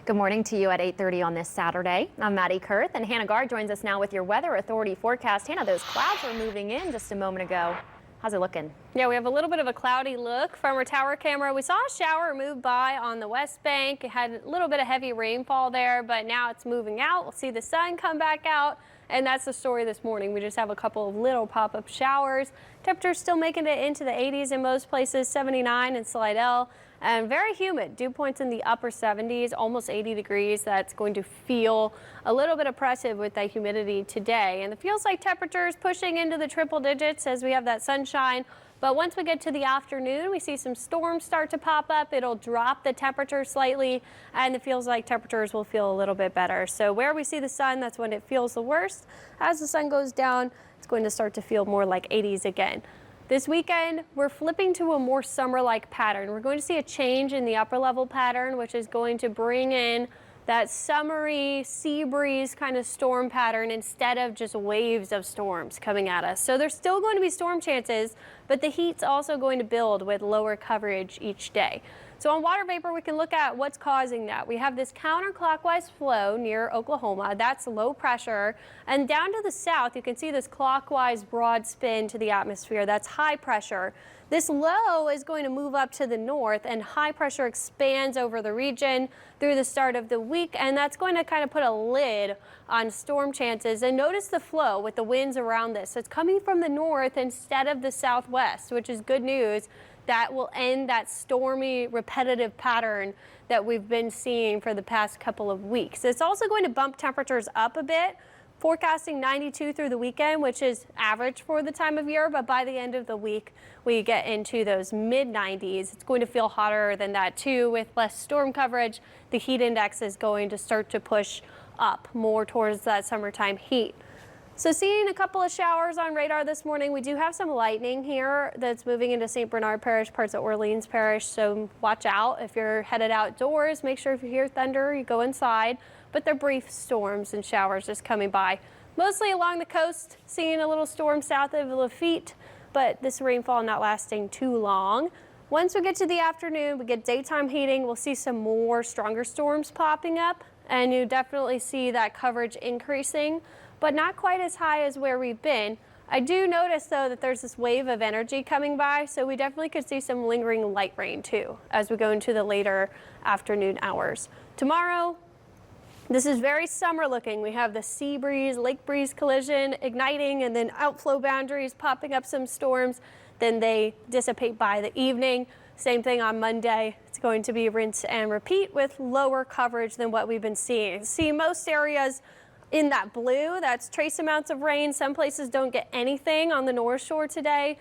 Good morning to you at 8:30 on this Saturday. I'm Maddie Kurth, and Hannah Gard joins us now with your Weather Authority forecast. Hannah, those clouds were moving in just a moment ago. How's it looking? Yeah, we have a little bit of a cloudy look from our tower camera. We saw a shower move by on the west bank. It had a little bit of heavy rainfall there, but now it's moving out. We'll see the sun come back out, and that's the story this morning. We just have a couple of little pop-up showers. Temperatures still making it into the 80s in most places, 79 in Slidell. And very humid, dew points in the upper 70s, almost 80 degrees. That's going to feel a little bit oppressive with that humidity today. And it feels like temperatures pushing into the triple digits as we have that sunshine. But once we get to the afternoon, we see some storms start to pop up. It'll drop the temperature slightly, and it feels like temperatures will feel a little bit better. So where we see the sun, that's when it feels the worst. As the sun goes down, it's going to start to feel more like 80s again. This weekend, we're flipping to a more summer-like pattern. We're going to see a change in the upper level pattern, which is going to bring in that summery sea breeze kind of storm pattern instead of just waves of storms coming at us. So there's still going to be storm chances, but the heat's also going to build with lower coverage each day. So on water vapor, we can look at what's causing that. We have this counterclockwise flow near Oklahoma. That's low pressure. And down to the south, you can see this clockwise broad spin to the atmosphere. That's high pressure. This low is going to move up to the north, and high pressure expands over the region through the start of the week, and that's going to kind of put a lid on storm chances. And notice the flow with the winds around this. So it's coming from the north instead of the southwest, which is good news. That will end that stormy, repetitive pattern that we've been seeing for the past couple of weeks. It's also going to bump temperatures up a bit, forecasting 92 through the weekend, which is average for the time of year, but by the end of the week, we get into those mid-90s. It's going to feel hotter than that too with less storm coverage. The heat index is going to start to push up more towards that summertime heat. So seeing a couple of showers on radar this morning. We do have some lightning here that's moving into St. Bernard Parish, parts of Orleans Parish. So watch out if you're headed outdoors. Make sure if you hear thunder, you go inside. But they're brief storms and showers just coming by. Mostly along the coast, seeing a little storm south of Lafitte, but this rainfall not lasting too long. Once we get to the afternoon, we get daytime heating. We'll see some more stronger storms popping up, and you definitely see that coverage increasing, but not quite as high as where we've been. I do notice, though, that there's this wave of energy coming by, so we definitely could see some lingering light rain, too, as we go into the later afternoon hours. Tomorrow, this is very summer looking. We have the sea breeze, lake breeze collision igniting, and then outflow boundaries popping up some storms. Then they dissipate by the evening. Same thing on Monday. It's going to be rinse and repeat with lower coverage than what we've been seeing. See most areas in that blue, that's trace amounts of rain. Some places don't get anything on the North Shore today,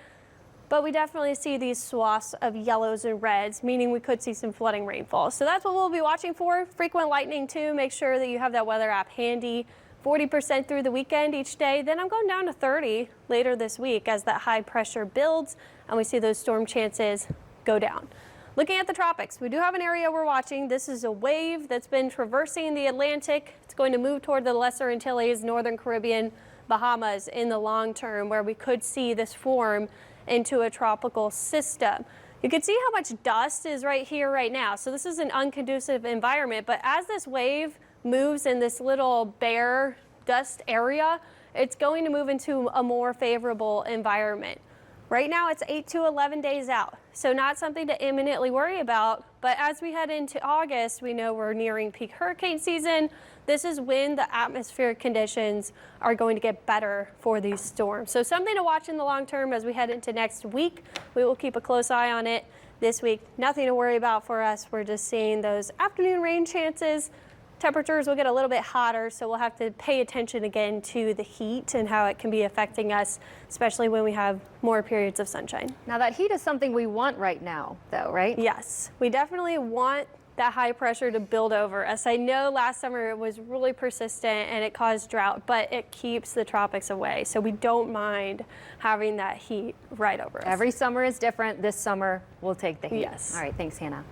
but we definitely see these swaths of yellows and reds, meaning we could see some flooding rainfall. So that's what we'll be watching for. Frequent lightning too. Make sure that you have that weather app handy. 40% through the weekend each day. Then I'm going down to 30 later this week as that high pressure builds and we see those storm chances go down. Looking at the tropics, we do have an area we're watching. This is a wave that's been traversing the Atlantic. It's going to move toward the Lesser Antilles, Northern Caribbean, Bahamas in the long term, where we could see this form into a tropical system. You can see how much dust is right here right now. So this is an unconducive environment, but as this wave moves in this little bare dust area, it's going to move into a more favorable environment. Right now it's 8 to 11 days out, so not something to imminently worry about, but as we head into August, we know we're nearing peak hurricane season. This is when the atmospheric conditions are going to get better for these storms. So something to watch in the long term as we head into next week. We will keep a close eye on it this week. Nothing to worry about for us. We're just seeing those afternoon rain chances. Temperatures will get a little bit hotter, so we'll have to pay attention again to the heat and how it can be affecting us, especially when we have more periods of sunshine. Now that heat is something we want right now, though, right? Yes, we definitely want that high pressure to build over us. I know last summer it was really persistent and it caused drought, but it keeps the tropics away, so we don't mind having that heat right over us. Every summer is different. This summer, we'll take the heat. Yes. All right, thanks, Hannah.